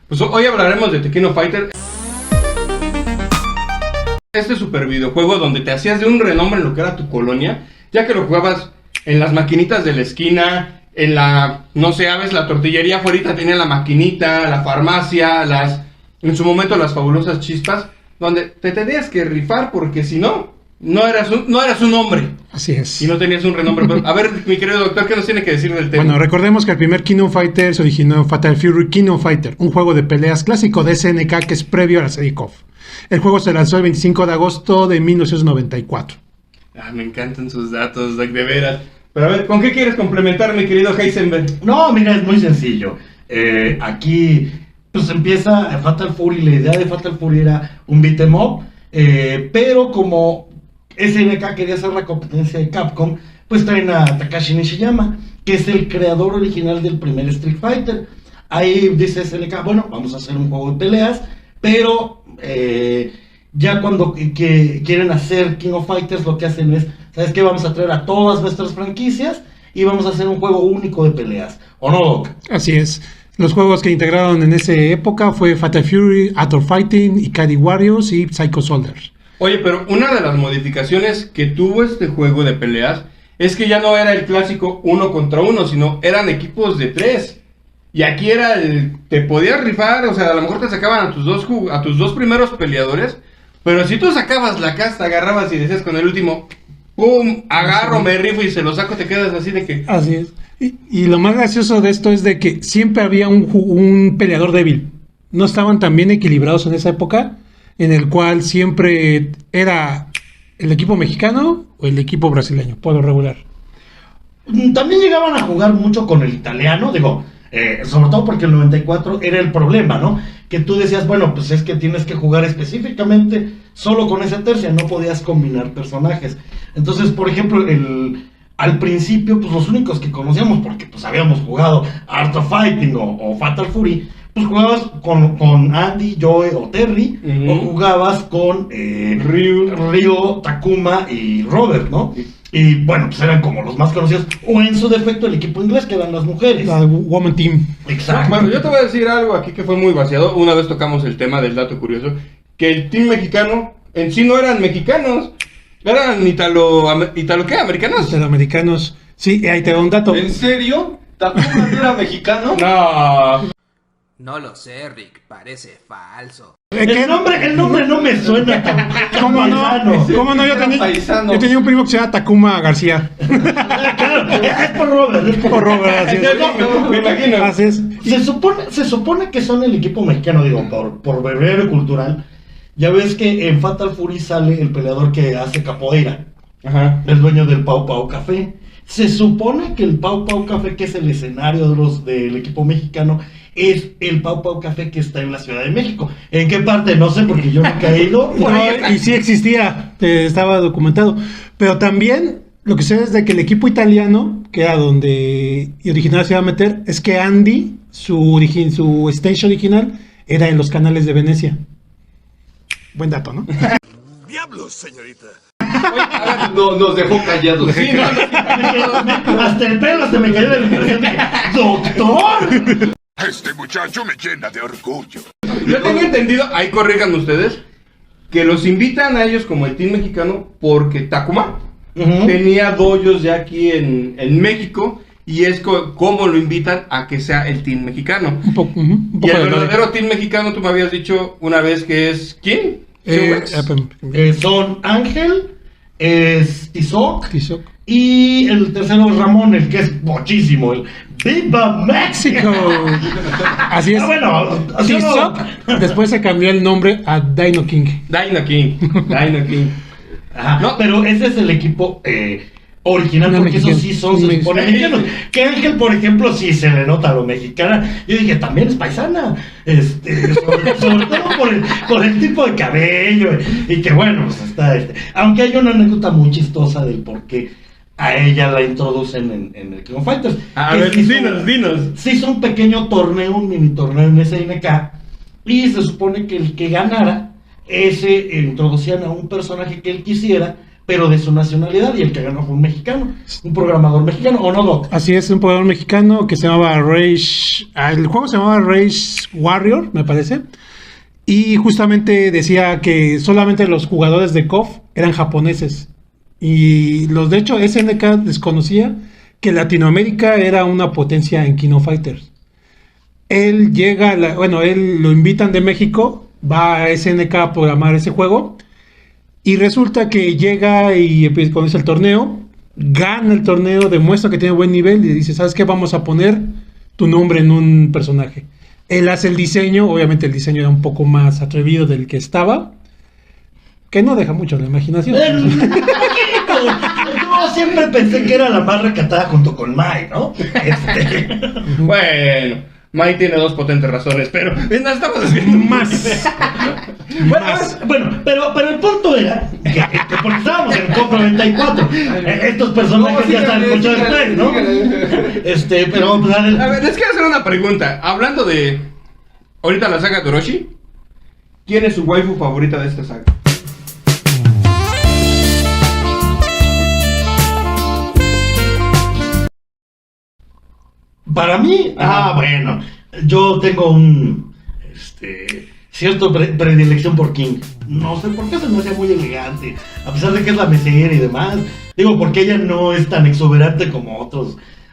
Pues hoy hablaremos de The King of Fighter. Este super videojuego donde te hacías de un renombre en lo que era tu colonia, ya que lo jugabas en las maquinitas de la esquina, en la, no sé, a veces la tortillería afuera tenía la maquinita, la farmacia, en su momento las fabulosas chispas, donde te tenías que rifar porque si no, no eras un hombre. Así es. Y no tenías un renombre. Pero, a ver, mi querido doctor, ¿qué nos tiene que decir del tema? Bueno, recordemos que el primer King of Fighter se originó en Fatal Fury King of Fighter, un juego de peleas clásico de SNK que es previo a la serie KOF. El juego se lanzó el 25 de agosto de 1994. Me encantan sus datos, Doc, de veras. Pero a ver, ¿con qué quieres complementar, mi querido Heisenberg? No, mira, es muy sencillo. Aquí pues empieza Fatal Fury. La idea de Fatal Fury era un beat 'em up, pero como SNK quería hacer la competencia de Capcom, pues traen a Takashi Nishiyama, que es el creador original del primer Street Fighter. Ahí dice SNK, bueno, vamos a hacer un juego de peleas, pero ya cuando quieren hacer King of Fighters, lo que hacen es, ¿sabes qué? Vamos a traer a todas nuestras franquicias y vamos a hacer un juego único de peleas. ¿O no, Doc? Así es. Los juegos que integraron en esa época fue Fatal Fury, Art of Fighting, Ikari Warriors y Psycho Soldiers. Oye, pero una de las modificaciones que tuvo este juego de peleas es que ya no era el clásico 1 contra 1, sino eran equipos de 3. Y aquí era te podías rifar, o sea, a lo mejor te sacaban a tus dos primeros peleadores, pero si tú sacabas la casta, agarrabas y decías con el último, ¡pum! Agarro, me rifo y se lo saco, te quedas así de que... Así es. Y lo más gracioso de esto es de que siempre había un peleador débil. No estaban tan bien equilibrados en esa época, en el cual siempre era el equipo mexicano o el equipo brasileño, por lo regular. También llegaban a jugar mucho con el italiano, sobre todo porque el 94 era el problema, ¿no? Que tú decías, bueno, pues es que tienes que jugar específicamente solo con esa tercia, no podías combinar personajes. Entonces, por ejemplo, al principio, pues los únicos que conocíamos, porque pues habíamos jugado Art of Fighting o Fatal Fury, pues jugabas con Andy, Joe o Terry, o jugabas con Ryo, Takuma y Robert, ¿no? Y bueno, pues eran como los más conocidos, o en su defecto el equipo inglés, que eran las mujeres. La Woman Team. Exacto. Bueno, yo te voy a decir algo aquí que fue muy vaciado. Una vez tocamos el tema del dato curioso, que el team mexicano en sí no eran mexicanos, eran ¿qué? ¿Americanos? Italoamericanos. Sí, ahí te da un dato. ¿En serio? ¿Takuma no era mexicano? No. No lo sé, Rick, parece falso. El nombre no me suena tan ¿Cómo no? paisano. ¿Cómo no? Yo tenía un primo que se llama Takuma García. Claro, es por Robert. Por Robert, así es. Me imagino. Así es. Se supone que son el equipo mexicano, por breve cultural. Ya ves que en Fatal Fury sale el peleador que hace capoeira. Ajá. El dueño del Pau Pau Café. Se supone que el Pau Pau Café, que es el escenario del equipo mexicano, es el Pau Pau Café que está en la Ciudad de México. ¿En qué parte? No sé, porque yo nunca he ido. No, y sí existía, estaba documentado. Pero también lo que sé es de que el equipo italiano, que era donde original se iba a meter, es que Andy, su stage original, era en los canales de Venecia. Buen dato, ¿no? ¡Diablos, señorita! Oye, a ver, nos dejó callados. Sí, Hasta el pelo se me cayó de la impresión de que, ¡doctor! Este muchacho me llena de orgullo. Yo tengo entendido, ahí corríganme ustedes, que los invitan a ellos como el team mexicano porque Takuma tenía dojos ya aquí en México y es como lo invitan a que sea el team mexicano. Un poco Y el verdadero team mexicano, tú me habías dicho una vez que es ¿quién? Son Ángel, es Tizoc, Tizoc. y el tercero es Ramón, el que es muchísimo, el ¡Viva México! Así es. Bueno, Tizoc, después se cambió el nombre a Dino King. Dino King. Ajá, No. pero ese es el equipo original, No, porque mexicano. esos sí son, se supone, mexicanos. Que Ángel, por ejemplo, sí se le nota a lo mexicana. Yo dije, también es paisana. Sobre todo por el tipo de cabello. Y que bueno, pues está aunque hay una anécdota muy chistosa del por qué a ella la introducen en el King of Fighters. A ver, dinos. Se hizo un pequeño torneo, un mini torneo en SNK. Y se supone que el que ganara, ese introducían a un personaje que él quisiera pero de su nacionalidad, y el que ganó fue un mexicano, un programador mexicano, ¿o no, Doc? Así es, un programador mexicano que se llamaba Rage. El juego se llamaba Rage Warrior, me parece. Y justamente decía que solamente los jugadores de KOF eran japoneses. Y de hecho, SNK desconocía que Latinoamérica era una potencia en King of Fighters. Él llega, él lo invitan de México, va a SNK a programar ese juego. Y resulta que llega y comienza el torneo, gana el torneo, demuestra que tiene buen nivel y dice, ¿sabes qué? Vamos a poner tu nombre en un personaje. Él hace el diseño, obviamente el diseño era un poco más atrevido del que estaba, que no deja mucho la imaginación. Yo siempre pensé que era la más recatada junto con Mai, ¿no? Bueno, Mai tiene dos potentes razones, pero no estamos haciendo Más. Bueno, pero el punto era que porque estábamos en COP 94, estos personajes ya están mucho después, ¿no? Pero pues, A ver, les quiero hacer una pregunta. Hablando de ahorita la saga de Orochi, ¿quién es su waifu favorita de esta saga? para mí, bueno, yo tengo un cierto predilección por King. No sé por qué se me hace muy elegante, a pesar de que es la mesera y demás. Digo, porque ella no es tan exuberante como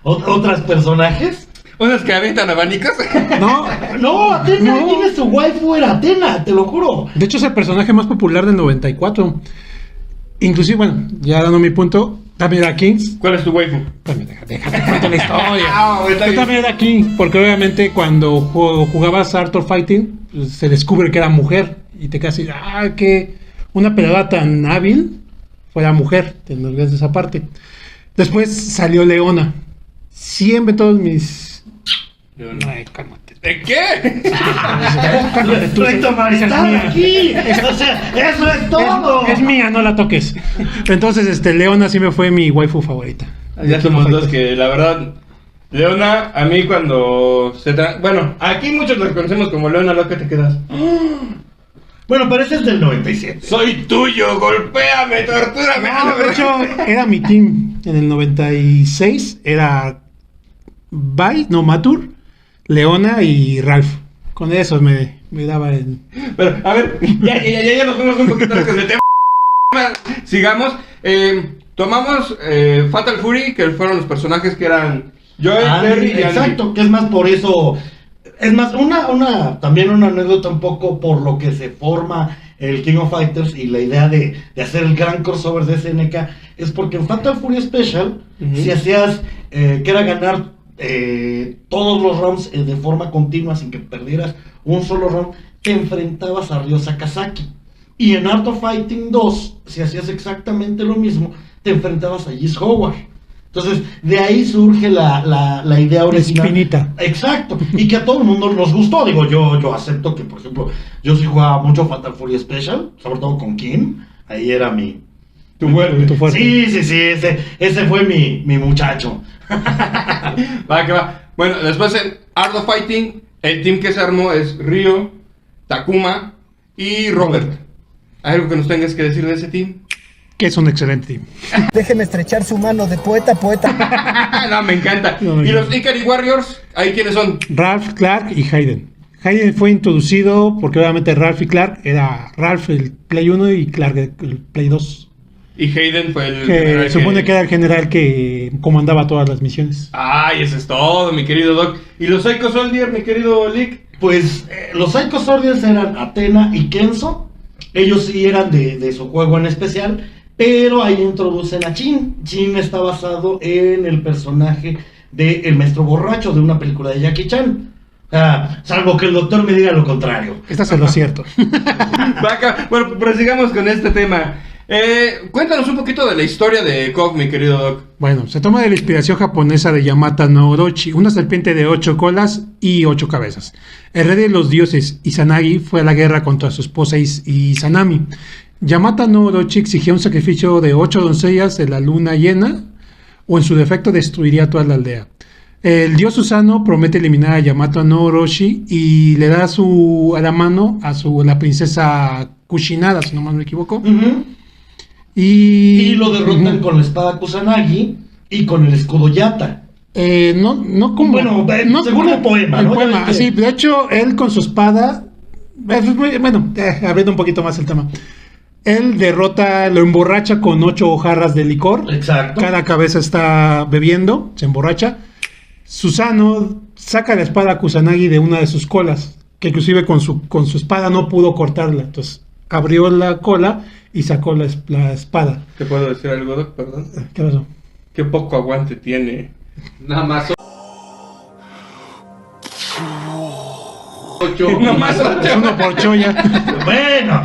otras personajes. ¿Unas que aventan abanicos? No, Atena tiene su waifu, era Atena, te lo juro. De hecho es el personaje más popular del 94. Inclusive, bueno, ya dando mi punto, también era Kings. ¿Cuál es tu waifu? También déjate cuento la historia. Está bien. También era King, porque obviamente cuando jugabas Art of Fighting, pues, se descubre que era mujer. Y te quedas así, que una peleadora tan hábil fuera mujer, te olvidas de esa parte. Después salió Leona. Siempre todos mis... Ay, cálmate. ¿De qué? Cálmate tú, Retoma esa es estar mía. aquí. O sea, eso es todo. Es mía, no la toques. Entonces, Leona sí me fue mi waifu favorita. Ya somos dos que la verdad, Leona, a mí cuando bueno, aquí muchos la conocemos como Leona, lo que te quedas. Bueno, pero ese es del 97. Soy tuyo, golpéame, tortúrame. No, de hecho, era mi team. En el 96 era Matur, Leona y Ralph. Con eso me daba el... Pero, a ver, ya nos fuimos un poquito lejos del tema. Sigamos. Tomamos Fatal Fury, que fueron los personajes que eran Joel, Terry y Andy. Exacto, que es más por eso. Es más, también una anécdota un poco por lo que se forma el King of Fighters y la idea de hacer el gran crossover de SNK es porque en Fatal Fury Special, si hacías que era ganar todos los rounds de forma continua sin que perdieras un solo round, te enfrentabas a Ryo Sakazaki. Y en Art of Fighting 2, si hacías exactamente lo mismo, te enfrentabas a Jis Howard. Entonces, de ahí surge la idea original. Espinita. Exacto. Y que a todo el mundo nos gustó. Digo, yo acepto que, por ejemplo, yo sí jugaba mucho Fatal Fury Special, sobre todo con Kim. Ahí era Tu fuerte. Sí, ese fue mi muchacho. Va, que va. Bueno, después en Art of Fighting, el team que se armó es Ryo, Takuma y Robert. ¿Hay algo que nos tengas que decir de ese team? Que es un excelente team. Déjeme estrechar su mano de poeta a poeta. No, me encanta. No, ¿Y los Ikari Warriors? ¿Ahí quiénes son? Ralph, Clark y Hayden. Hayden fue introducido porque obviamente Ralph y Clark era Ralph el Play 1 y Clark el Play 2. Y Hayden fue el Que general supone que era el general que comandaba todas las misiones. Ay, eso es todo, mi querido Doc. ¿Y los Psycho Soldier, mi querido Lick? Pues los Psycho Soldiers eran Athena y Kenzo. Ellos sí eran de su juego en especial. Pero ahí introducen a Chin. Chin está basado en el personaje de El Maestro Borracho de una película de Jackie Chan. Salvo que el doctor me diga lo contrario. Estás en lo cierto. Bueno, prosigamos con este tema. Cuéntanos un poquito de la historia de KOF, mi querido Doc. Bueno, se toma de la inspiración japonesa de Yamata no Orochi, una serpiente de 8 colas y 8 cabezas. El rey de los dioses, Izanagi, fue a la guerra contra su esposa Izanami. Yamata no Orochi exigía un sacrificio de 8 doncellas de la luna llena, o en su defecto destruiría toda la aldea. El dios Susano promete eliminar a Yamata no Orochi y le da a la mano a la princesa Kushinada, si no mal me equivoco. Y lo derrotan con la espada Kusanagi y con el escudo Yata. No como... Bueno, según el poema, el ¿no? poema, sí, de hecho, él con su espada... abriendo un poquito más el tema. Él lo emborracha con 8 jarras de licor. Exacto. Cada cabeza está bebiendo, se emborracha. Susano saca la espada Kusanagi de una de sus colas, que inclusive con su espada no pudo cortarla. Entonces abrió la cola y sacó la espada. ¿Te puedo decir algo, Doc? Perdón. ¿Qué pasó? Qué poco aguante tiene. Nada más 8. Nada más Es uno por choya. Bueno.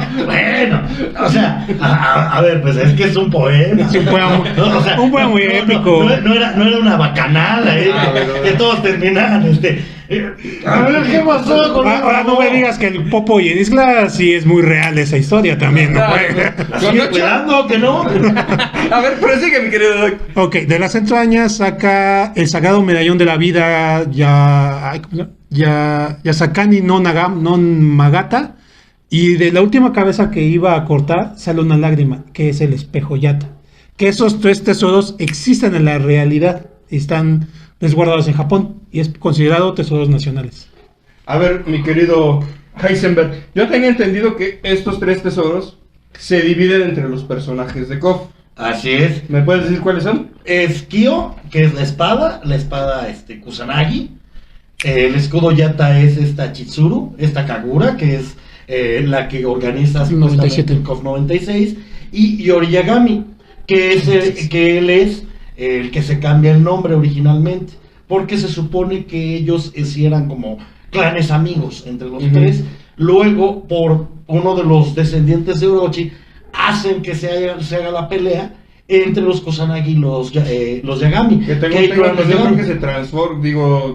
O sea, a ver, pues es que es un poema. Es un poema muy- O sea, un poema muy épico. No era una bacanada, que todos terminaban, a ver, ¿qué pasó con Ahora no me digas que el Popo y el Isla sí es muy real esa historia también, ¿no? La sigue cuidando, que no. A ver, prosigue, mi querido Doc. Ok, de las entrañas saca el sagrado medallón de la vida Yasakani no Magata, y de la última cabeza que iba a cortar sale una lágrima, que es el espejo Yata. Que esos 3 tesoros existen en la realidad y están resguardados en Japón y es considerado tesoros nacionales. A ver, mi querido Heisenberg, yo tenía entendido que estos 3 tesoros se dividen entre los personajes de KOF. Así es. ¿Me puedes decir cuáles son? Es Kyo, que es la espada Kusanagi. El escudo Yata es esta Chitsuru, esta Kagura, que es la que organiza 97. el KOF 96. Y Yoriyagami, que él es el que se cambia el nombre originalmente, porque se supone que ellos sí eran como clanes amigos entre los 3. Luego, por uno de los descendientes de Orochi, hacen que se haga la pelea entre los Kusanagi y los Yagami. Que tengo hay clanes entendido, creo Yagami. que se transforma,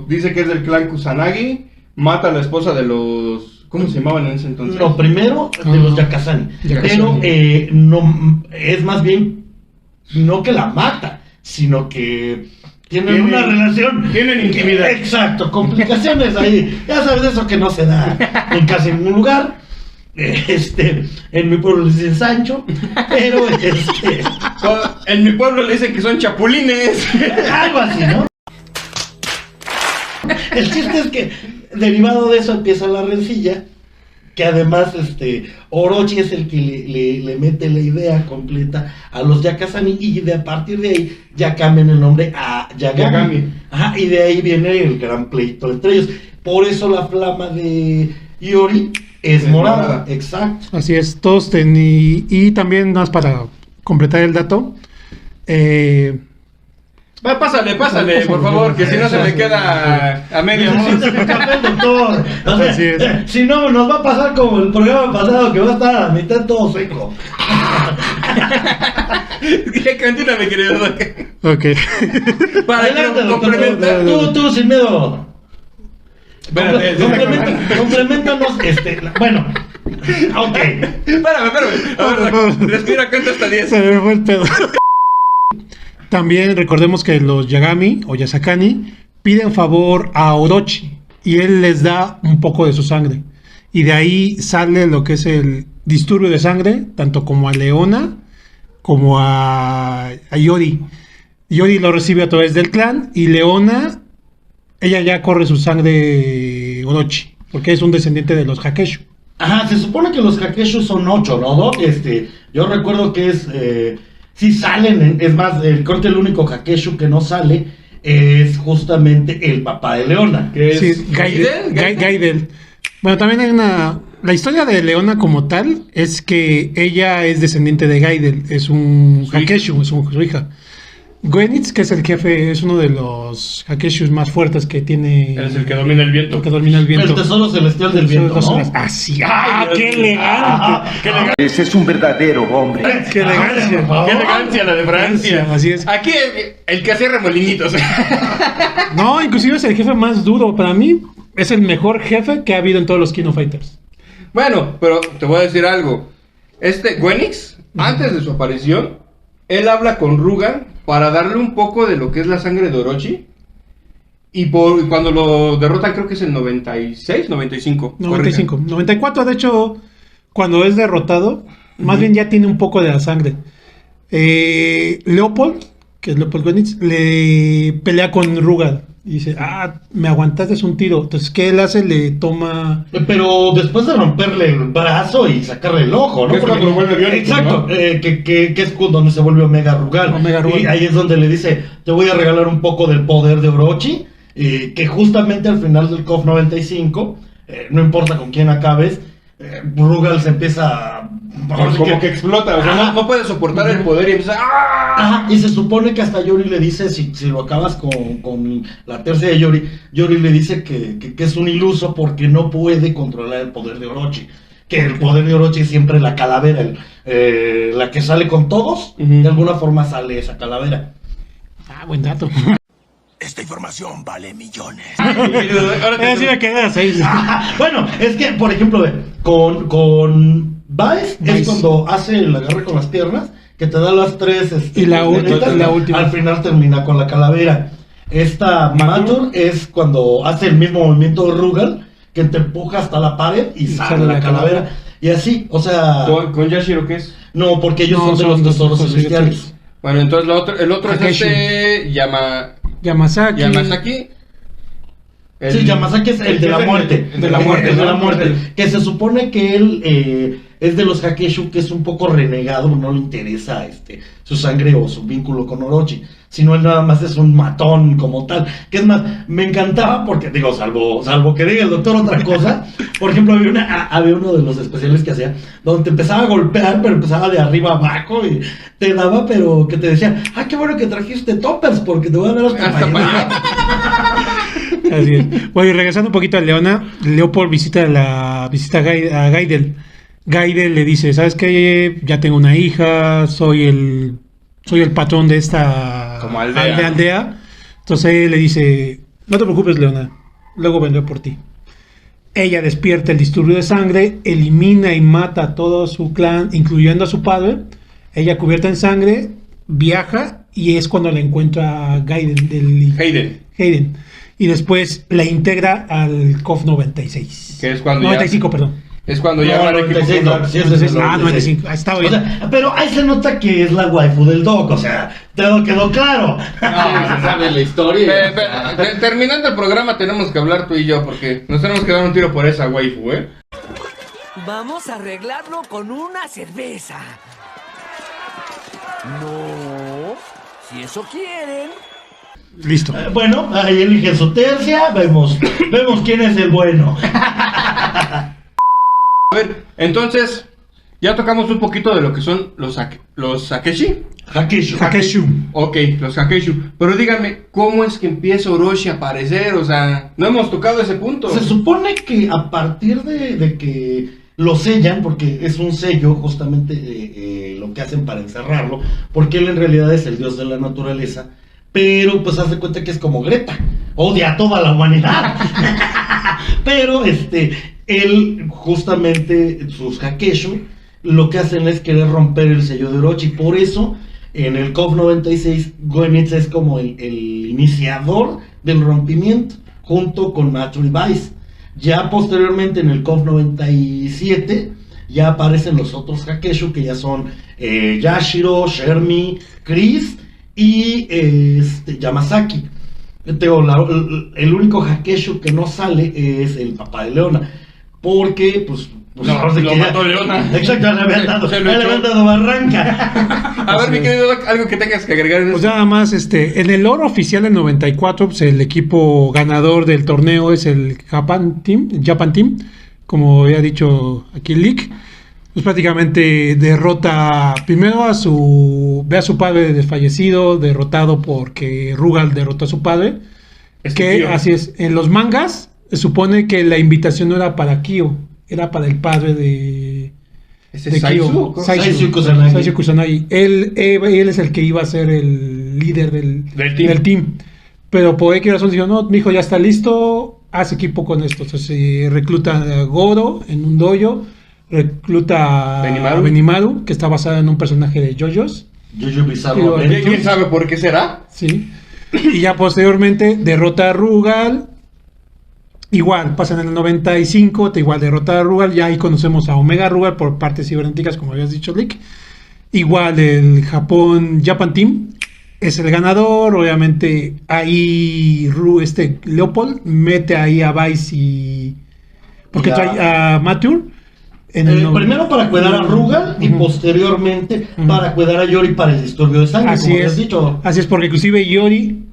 dice que es del clan Kusanagi, mata a la esposa de los... ¿Cómo se llamaban en ese entonces? No, primero de los Yakasani. Pero no, es más bien, no que la mata, sino que tienen una relación. Tienen intimidad. Exacto, complicaciones ahí. Ya sabes, eso que no se da en casi ningún lugar. En mi pueblo le dicen Sancho, pero En mi pueblo le dicen que son chapulines. algo así, ¿no? El chiste es que derivado de eso empieza la rencilla, que además Orochi es el que le mete la idea completa a los Yakasani, y a partir de ahí ya cambian el nombre a Yagami. Ajá, y de ahí viene el gran pleito entre ellos. Por eso la flama de Iori es morada. Exacto. Así es, todos y también más para completar el dato. Pásale, por favor, que si no se me queda a media voz. Necesitas el café, doctor. O sea, Así es. si no, nos va a pasar como el programa pasado, que va a estar a la mitad todo seco. Continúa, mi querido Doc. Ok. Para Adelante, que doctor. complementar. Tú, sin miedo. Espérate, Compleméntanos, bueno, ok. Espérame. A ver, respira, cuenta hasta 10. Se me fue el pedo. También recordemos que los Yagami o Yasakani piden favor a Orochi y él les da un poco de su sangre. Y de ahí sale lo que es el disturbio de sangre, tanto como a Leona como a Yori. Yori lo recibe a través del clan y Leona, ella ya corre su sangre Orochi, porque es un descendiente de los Hakeshu. Ajá, se supone que los Hakeshu son 8, ¿no, Doc? Yo recuerdo que sí salen, es más, creo que el único Hakeshu que no sale es justamente el papá de Leona. Que es Sí, Gaidel. Bueno, también hay la historia de Leona como tal es que ella es descendiente de Gaidel, es un Hakeshu, es su hija. Gwenitz, que es el jefe, es uno de los Hakeshus más fuertes que tiene. Es el que domina el viento. El que domina el viento. El tesoro celestial del viento, ¿no? Así. ¡Ah, qué elegante! ¡Qué elegancia! Ese es un verdadero hombre. ¡Qué elegancia! ¡Qué elegancia la de Francia! Así es. Aquí el que hacía remolinitos. No, inclusive es el jefe más duro. Para mí, es el mejor jefe que ha habido en todos los King of Fighters. Bueno, pero te voy a decir algo. Gwenix, antes de su aparición, él habla con Rugan para darle un poco de lo que es la sangre de Orochi. Y cuando lo derrotan, creo que es el 96, 95. 95. 94, de hecho, cuando es derrotado, más bien ya tiene un poco de la sangre. Leopold, que es Leopold Gonitz, le pelea con Rugal. Y dice, me aguantaste un tiro. Entonces, ¿qué él hace? Le toma... Pero después de romperle el brazo y sacarle el ojo, ¿no? Que es cuando lo vuelve biónico, exacto, ¿no? que es donde se vuelve Omega Rugal. Omega Rugal. Y ahí es donde le dice, te voy a regalar un poco del poder de Orochi, que justamente al final del KOF 95, no importa con quién acabes, Rugal se empieza a... Como que explota, o sea, no puede soportar el poder y empieza... Ajá, y se supone que hasta Yori le dice, si lo acabas con la tercera de Yori le dice que es un iluso porque no puede controlar el poder de Orochi. Que el poder de Orochi es siempre la calavera, la que sale con todos, de alguna forma sale esa calavera. Buen dato. Esta información vale millones. Ahora Sí me quedé a 6. Bueno, es que, por ejemplo, con Vice es cuando hace el agarre con las piernas, que te da las 3 Y la última. al final termina con la calavera. Esta Matur es cuando hace el mismo movimiento de Rugal, que te empuja hasta la pared y sale la calavera. Y así, o sea... ¿Con Yashiro qué es? No, porque ellos son de los tesoros celestiales. Bueno, entonces el otro Takeshi. es Yamasaki. Sí, Yamasaki es el de la muerte. El de la muerte. El de la muerte. Que se supone que él es de los Hakeshu, que es un poco renegado, no le interesa su sangre o su vínculo con Orochi, sino él nada más es un matón como tal. Que es más, me encantaba porque, digo, salvo que diga el doctor otra cosa, por ejemplo, había uno de los especiales que hacía, donde te empezaba a golpear, pero empezaba de arriba abajo y te daba, pero que te decía, qué bueno que trajiste toppers, porque te voy a dar hasta mañana. Así es. Bueno, y regresando un poquito a Leona, Leopold visita a Gaidel. Gaidel le dice, ¿sabes qué? Ya tengo una hija, soy el patrón de esta como aldea. aldea. Entonces él le dice, no te preocupes, Leona, luego vendré por ti. Ella despierta el disturbio de sangre, elimina y mata a todo su clan, incluyendo a su padre. Ella cubierta en sangre, viaja y es cuando la encuentra Hayden. Y después la integra al KOF 96. Que es cuando 95, perdón. Es cuando ya van a 96, no, sí, 95. Estaba bien. O sea, pero ahí se nota que es la waifu del Doc, o sea, todo quedó claro. No, se sabe la historia. Terminando el programa tenemos que hablar tú y yo porque nos tenemos que dar un tiro por esa waifu, Vamos a arreglarlo con una cerveza. No, si eso quieren. Listo. Bueno, ahí elige su tercia, vemos quién es el bueno. A ver, entonces ya tocamos un poquito de lo que son los Akeshi. Hakeshu. Ok, los Hakeshu. Pero díganme, ¿cómo es que empieza Orochi a aparecer? O sea, no hemos tocado ese punto. Se supone que a partir de que lo sellan, porque es un sello justamente lo que hacen para encerrarlo, porque él en realidad es el dios de la naturaleza, pero pues hace cuenta que es como Greta, odia a toda la humanidad. Pero él justamente, sus Hakeshu, lo que hacen es querer romper el sello de Orochi. Por eso, en el KOF 96, Goenitz es como el iniciador del rompimiento, junto con Matsuri Vice. Ya posteriormente, en el KOF 97, ya aparecen los otros Hakeshu, que ya son Yashiro, Shermie, Chris y Yamasaki. El único Hakeshu que no sale es el papá de Leona, porque pues lo mató Leona. Exacto, le habían dado barranca. A ver, mi querido Doc, algo que tengas que agregar en Pues eso. nada más, en el lore oficial del 94, pues el equipo ganador del torneo es el Japan Team, como había dicho aquí Lick. Pues prácticamente derrota primero ve a su padre desfallecido, derrotado porque Rugal derrotó a su padre. Así es, en los mangas se supone que la invitación no era para Kyo, era para el padre de Kyo, Saishu Kusanagi. Él es el que iba a ser el líder del team. Pero por X razón dijo, no, mi hijo ya está listo, haz equipo con esto. Entonces recluta a Goro en un dojo, recluta a Benimaru, que está basada en un personaje de JoJo's. Jojo Bizarro. ¿Quién sabe por qué será? Sí. Y ya posteriormente derrota a Rugal. Igual, pasan en el 95, igual derrota a Rugal. Ya ahí conocemos a Omega Rugal por partes cibernéticas, como habías dicho, Lick. Igual el Japan Team es el ganador. Obviamente ahí Leopold mete ahí a Vice y... Porque trae a Mature. Primero para cuidar a Rugal y posteriormente para cuidar a Yori para el disturbio de sangre, Así como es. has dicho. Así es, porque inclusive Yori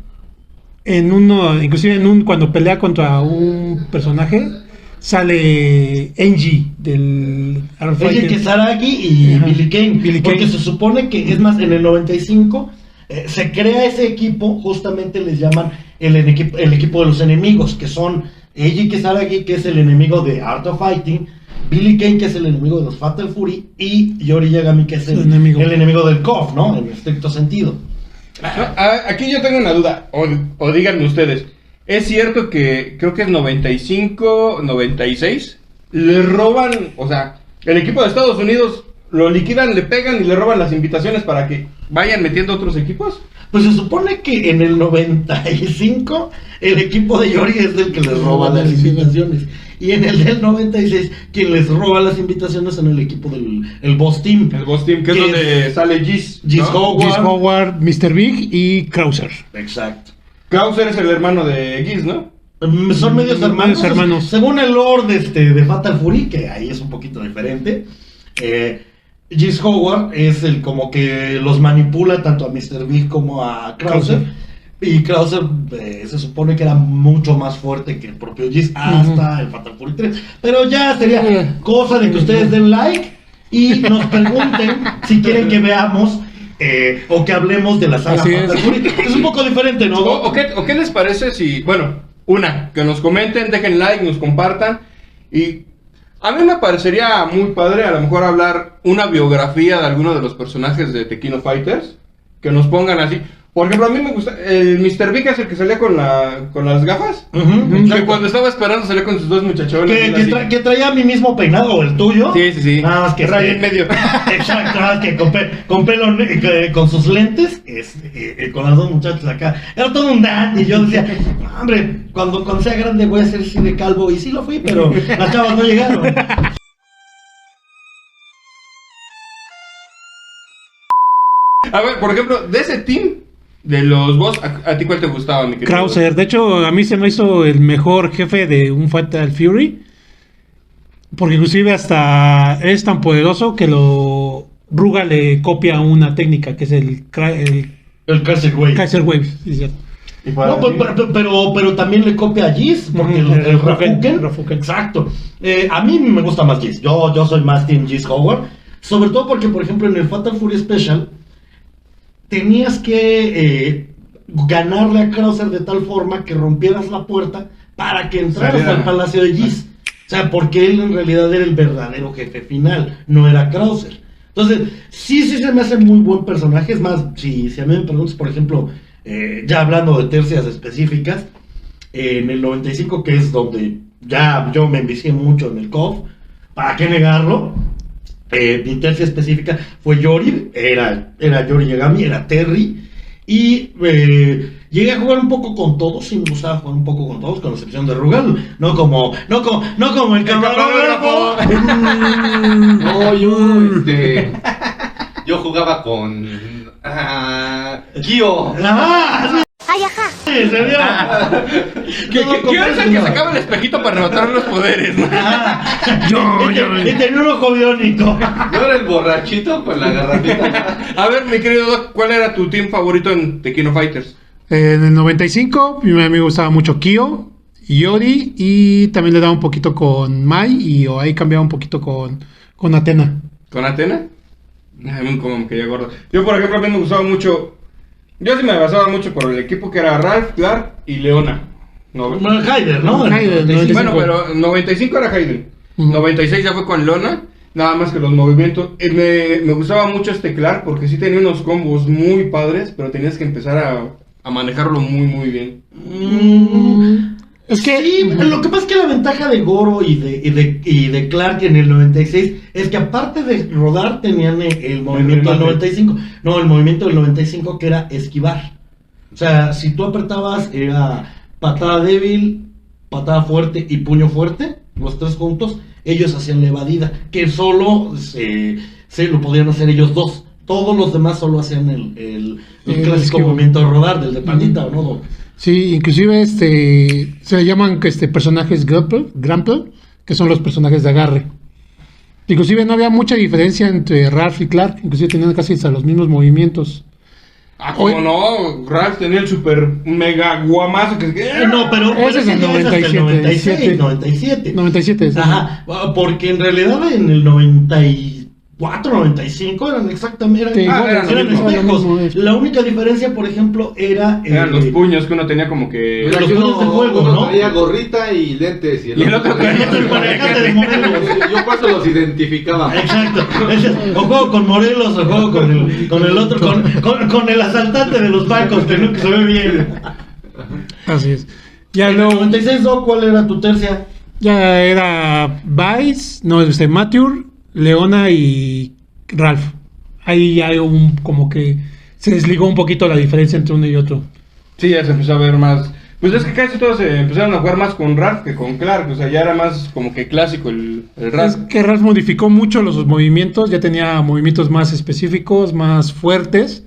cuando pelea contra un personaje sale Angie del Eiji Kisaragi y Billy Kane. Porque se supone que, es más, en el 95 se crea ese equipo, justamente les llaman el equipo de los enemigos, que son Eiji Kisaragi, que es el enemigo de Art of Fighting, Billy Kane, que es el enemigo de los Fatal Fury, y Yori Yagami, que es el enemigo del KOF, ¿no? En estricto sentido. Aquí yo tengo una duda, o díganme ustedes. Es cierto que creo que es 95, 96, le roban, o sea, el equipo de Estados Unidos lo liquidan, le pegan y le roban las invitaciones para que vayan metiendo otros equipos. Pues se supone que en el 95 el equipo de Yori es el que les roba las invitaciones. Y en el del 96, quien les roba las invitaciones en el equipo del Boss Team. El Boss Team, que es donde sale Giz Howard, Mr. Big y Krauser. Exacto. Krauser es el hermano de Giz, ¿no? Son medios hermanos. Según el lore de Fatal Fury, que ahí es un poquito diferente, Giz Howard es el como que los manipula tanto a Mr. Big como a Krauser. Y Krauser se supone que era mucho más fuerte que el propio Giz hasta el Fatal Fury 3. Pero ya sería cosa de que ustedes den like y nos pregunten si quieren que veamos o que hablemos de la saga Fatal Fury. Es un poco diferente, ¿no? ¿O qué les parece si, que nos comenten, dejen like, nos compartan? Y a mí me parecería muy padre a lo mejor hablar una biografía de alguno de los personajes de Tekken Fighters, que nos pongan así. Por ejemplo, a mí me gusta el Mr. Big, es el que salía con las gafas. Que cuando estaba esperando salía con sus dos muchachones. Que traía mi mismo peinado, o el tuyo. Sí. Nada más que traía en medio. Exacto, nada más que con pelo, con sus lentes, con las dos muchachas acá. Era todo un dandy. Y yo decía, hombre, cuando sea grande voy a ser así de calvo. Y sí lo fui, pero las chavas no llegaron. A ver, por ejemplo, de ese team de los boss, ¿a ti cuál te gustaba, mi querido? Krauser, de hecho a mí se me hizo el mejor jefe de un Fatal Fury, porque inclusive hasta es tan poderoso que Ruga le copia una técnica que es el Kaiser Wave. Kaiser Wave, sí, cierto. No, pero también le copia a Giz, porque el Rafuken. Exacto. A mí me gusta más Giz. Yo soy más Team Giz Howard. Sobre todo porque, por ejemplo, en el Fatal Fury Special tenías que ganarle a Krauser de tal forma que rompieras la puerta para que entraras al palacio de Giz. O sea, porque él en realidad era el verdadero jefe final, no era Krauser. Entonces, sí se me hace muy buen personaje. Es más, si a mí me preguntas, por ejemplo, ya hablando de tercias específicas, en el 95, que es donde ya yo me envicié mucho en el KOF, ¿para qué negarlo? Mi tercia específica fue Yori, era Yori Yagami, era Terry, y llegué a jugar un poco con todos, sí me gustaba jugar un poco con todos, con excepción de Rugal, no como el camarógrafo. Yo jugaba con Kyo. ¡Ay, ajá! ¿En serio? ¿Quién es el que sacaba el espejito para rebotar los poderes? Y tenía un ojo biónico. Yo era el borrachito con la garrafita. A ver, mi querido Doc, ¿cuál era tu team favorito en Tekken Fighters? En el 95, a mí me gustaba mucho Kyo, Yori, y también le daba un poquito con Mai, y ahí cambiaba un poquito con Athena. ¿Con Athena? Ay, como me quería gordo. Yo, por ejemplo, a mí me gustaba mucho. Yo sí me basaba mucho por el equipo que era Ralph, Clark y Leona. Haider, ¿no? Haider, bueno, pero 95 era Haider. 96 ya fue con Leona. Nada más que los movimientos. Me gustaba mucho Clark porque sí tenía unos combos muy padres, pero tenías que empezar a manejarlo muy, muy bien. Es que sí, lo que pasa es que la ventaja de Goro y de Clark en el 96 es que aparte de rodar tenían el movimiento del 95. No, el movimiento del 95 que era esquivar. O sea, si tú apretabas era patada débil, patada fuerte y puño fuerte, los tres juntos, ellos hacían la evadida, que solo se lo podían hacer ellos dos. Todos los demás solo hacían el clásico esquivo. movimiento de rodar, del de pandita, ¿o no, Doc? Sí, inclusive se le llaman personajes Grample, que son los personajes de agarre. Inclusive no había mucha diferencia entre Ralph y Clark, inclusive tenían casi hasta los mismos movimientos. Ah, ¿cómo no? Ralph tenía el super mega guamazo que... No, pero Ese es el ya hasta el 97. 97. 97. Ajá, porque en realidad en el 94, 95 eran exactamente Sí, eran eran lo mismo. espejos. La única diferencia, por ejemplo, era Eran los puños que uno tenía como que... Mira, los puños de fuego, uno ¿no? traía gorrita y lentes. Y el otro traía el manejante de Morelos. Yo por eso los identificaba. Exacto. O juego con Morelos o juego con el otro, con el asaltante de los bancos, que no, que se ve bien. Así es. Ya En el luego 96, Doc, ¿cuál era tu tercia? ya era Vice, no, Mature, Leona y Ralph. Ahí hay como que se desligó un poquito la diferencia entre uno y otro. Sí, ya se empezó a ver más... Pues es que casi todos se empezaron a jugar más con Ralph que con Clark. O sea, ya era más como que clásico el Es Ralph. que Ralph modificó mucho los movimientos, ya tenía movimientos más específicos, más fuertes,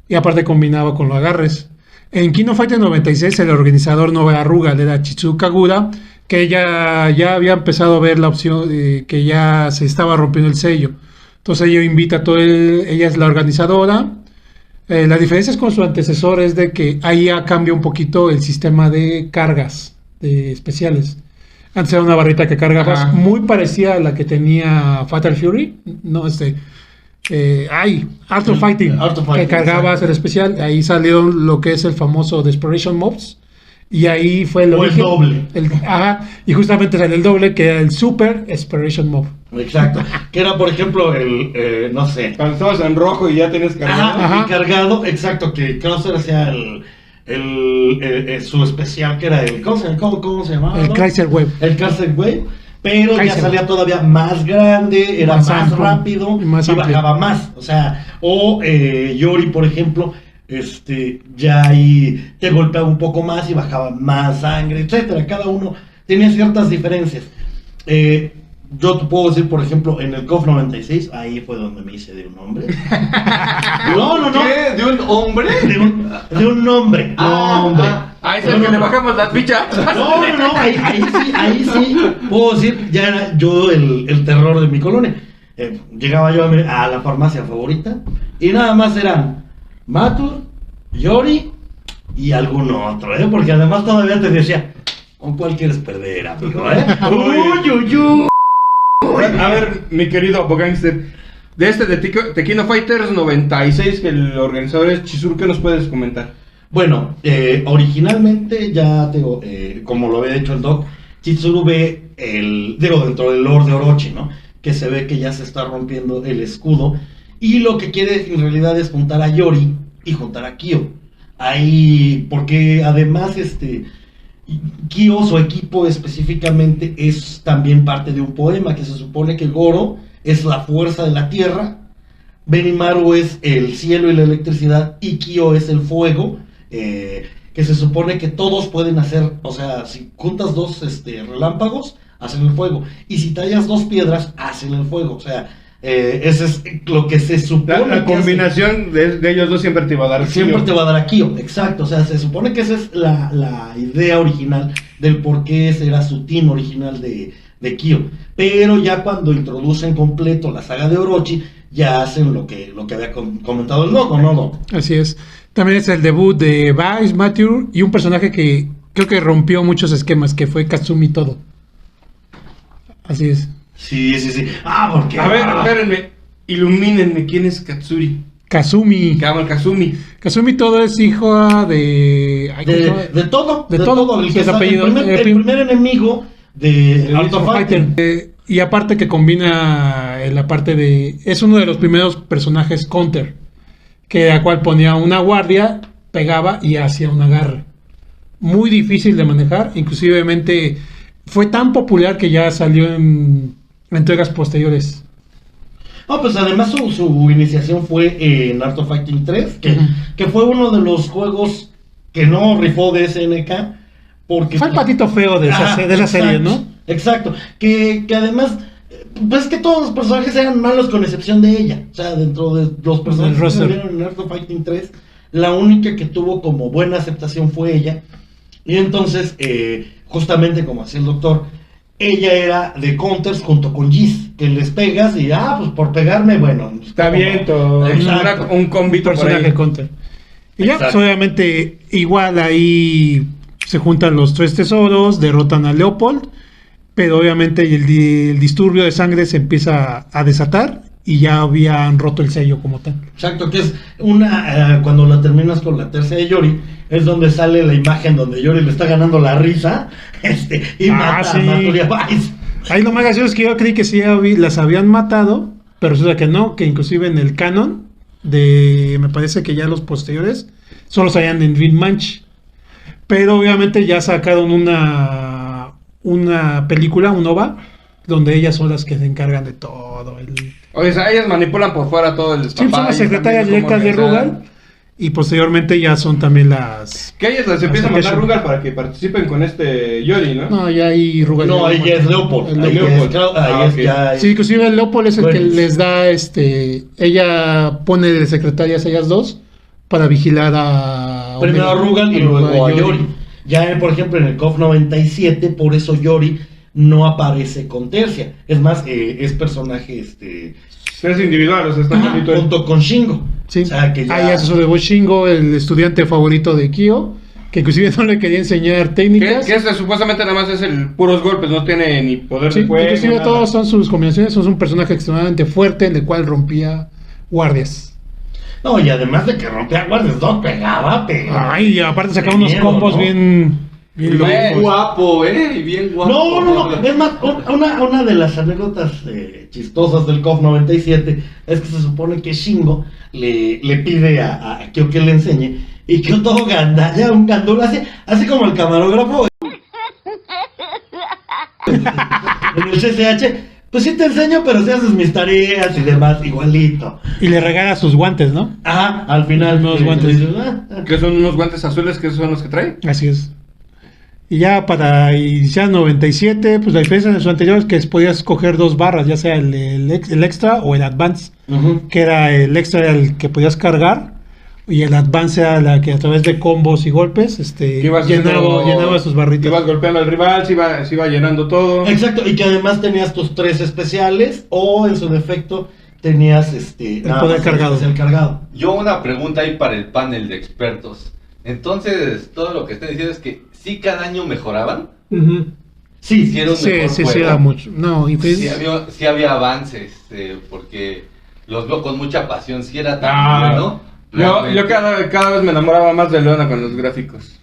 y aparte combinaba con los agarres. En King of Fighters 96 el organizador no era Rugal, era Chitsuo Kagura, que ya había empezado a ver la opción de que ya se estaba rompiendo el sello. Entonces ella invita a ella es la organizadora. La diferencia es con su antecesor es de que ahí ya cambia un poquito el sistema de cargas de especiales. Antes era una barrita que cargabas Ajá. muy parecida a la que tenía Fatal Fury. No, Art of Fighting, Art of que Fighting, cargabas exacto. el especial. Ahí salió lo que es el famoso Desperation Mobs. Y ahí fue el O el origen. doble. Ajá, y justamente salió el doble, que era el Super Desperation Mob. Exacto. Que era, por ejemplo, no sé. Cuando estabas en rojo y ya tienes cargado. Ajá, Ajá. y cargado, exacto, que Krauser hacía su especial, que era el. ¿Cómo se llamaba? El no? Chrysler Web. El Chrysler Wave, pero ya Kaiser. salía todavía más grande, era Más más amplio, rápido y más y amplio. bajaba más. O sea, Yori, por ejemplo, ya ahí te golpeaba un poco más y bajaba más sangre, etcétera. Cada uno tenía ciertas diferencias. Yo te puedo decir, por ejemplo, en el KOF 96, ahí fue donde me hice de un hombre. No. ¿Qué? ¿De un hombre? De un nombre. Hombre. Ahí es el que le bajamos las fichas. No, ahí sí, puedo decir, ya era yo el terror de mi colonia. Llegaba yo a la farmacia favorita y nada más eran Matur, Yori y algún otro, porque además todavía te decía, ¿con cuál quieres perder, amigo? Uy. A ver, mi querido Apogangster, de Tekken Fighters 96, que el organizador es Chizuru, ¿qué nos puedes comentar? Bueno, originalmente ya digo, como lo había dicho el Doc, Chitsuru ve dentro del lore de Orochi, ¿no? Que se ve que ya se está rompiendo el escudo y lo que quiere en realidad es juntar a Yori y juntar a Kyo. Ahí, porque además Kyo, su equipo específicamente, es también parte de un poema que se supone que Goro es la fuerza de la tierra, Benimaru es el cielo y la electricidad y Kyo es el fuego. Que se supone que todos pueden hacer, o sea, si juntas dos relámpagos, hacen el fuego, y si tallas dos piedras, hacen el fuego, o sea, ese es lo que se supone. La que combinación de ellos dos siempre te va a dar siempre Kyo. te va a dar a Kyo, exacto, o sea, se supone que esa es la idea original del por qué ese era su team original de Kyo, pero ya cuando introducen completo la saga de Orochi, ya hacen lo que había comentado el loco, ¿no, Doc? Así es. También es el debut de Vice, Mature y un personaje que creo que rompió muchos esquemas, que fue Katsumi Todo. Así es. Sí. Porque... A ver, espérenme, ilumínenme, ¿quién es Katsuri? Kazumi. Kazumi. Kazumi Todo es hijo de... ay, ¿cómo se llama? De todo. De todo, El, su que está- apellido, el primer enemigo de Art of Fighting. Y aparte que combina la parte de... Es uno de los primeros personajes counter, que a cual ponía una guardia, pegaba y hacía un agarre. Muy difícil de manejar, inclusivemente fue tan popular que ya salió en entregas posteriores. No, pues además su iniciación fue en Art of Fighting 3, Ujú. que fue uno de los juegos que no rifó de SNK. Porque Fue el patito feo de esa serie, ¿no? Exacto. Que además, pues es que todos los personajes eran malos con excepción de ella. O sea, dentro de los personajes que roster. salieron en Art of Fighting 3, la única que tuvo como buena aceptación fue ella. Y entonces, justamente como hacía el doctor, ella era de counters junto con Giz, que les pegas y, pues por pegarme, bueno. Está bien, todo. Exacto. Un combito por personaje ahí. counter. Y ya, pues Exacto. obviamente, igual ahí se juntan los 3 tesoros, derrotan a Leopold, pero obviamente el disturbio de sangre se empieza a desatar y ya habían roto el sello como tal. Exacto, que es cuando la terminas con la tercera de Yori, es donde sale la imagen donde Yori le está ganando la risa, y mata sí. a Maturia Vice. Ahí lo más gracioso es que yo creí que sí las habían matado, pero resulta que no, que inclusive en el canon me parece que ya los posteriores solo salían en Dream Match. Pero obviamente ya sacaron una película, un OVA, donde ellas son las que se encargan de todo. O sea, ellas manipulan por fuera todo el Sí, son papá las y secretarias también cómo directas de organizar. Rugal. Y posteriormente ya son también las... Que ellas les empieza a Hasta mandar que- Rugal para que participen con este Yori, ¿no? No, ya hay Rugal. No, ahí ya es Leopold. El Ahí Leopold. es ok. ya. Sí, inclusive el Leopold es el Bueno. que les da, ella pone de secretarias a ellas dos para vigilar a... Primero a Omega Rugal y luego a Yori. Ya, por ejemplo, en el KOF 97, por eso Yori no aparece con Tercia. Es más, es personaje, Es individual, o sea, está solito él. junto con Shingo. Sí. O sea, que ya... Ahí hace sobre Shingo, el estudiante favorito de Kyo, que inclusive no le quería enseñar técnicas. Que este supuestamente nada más es el puros golpes, no tiene ni poder Sí, de fuego. inclusive nada. todos son sus combinaciones, son un personaje extremadamente fuerte en el cual rompía guardias. No, y además de que rompía guardias, no pegaba. Ay, y aparte sacaba Qué unos miedo, combos ¿no? bien Bien locos. guapo, y bien guapo. No. Es más, una de las anécdotas chistosas del KOF 97 es que se supone que Shingo le pide a Kyo que le enseñe. Y Kyo todo gandalla, un gandul, así como el camarógrafo. En el CCH, pues sí te enseño, pero si haces mis tareas y demás, igualito. Y le regala sus guantes, ¿no? Ajá, al final. Unos guantes. dices, Que son unos guantes azules, que esos son los que trae. Así es. Y ya para iniciar 97, pues la diferencia de su anterior es que podías escoger dos barras, ya sea el extra o el advance. Ujú. Que era el extra era el que podías cargar y el advance era la que a través de combos y golpes Que ibas haciendo- llenaba sus barritas. Ibas golpeando al rival, se iba llenando todo. Exacto, y que además tenías tus 3 especiales o en su defecto tenías nada poder más el cargado. especial cargado. Yo una pregunta ahí para el panel de expertos. Entonces, todo lo que están diciendo es que sí cada año mejoraban. Ujú. Sí, Hicieron Sí, mejor sí, juego. era mucho. No, Sí había avances, porque los veo con mucha pasión. Sí era tan Ah, bueno. Yo realmente. cada vez me enamoraba más de Leona con los gráficos.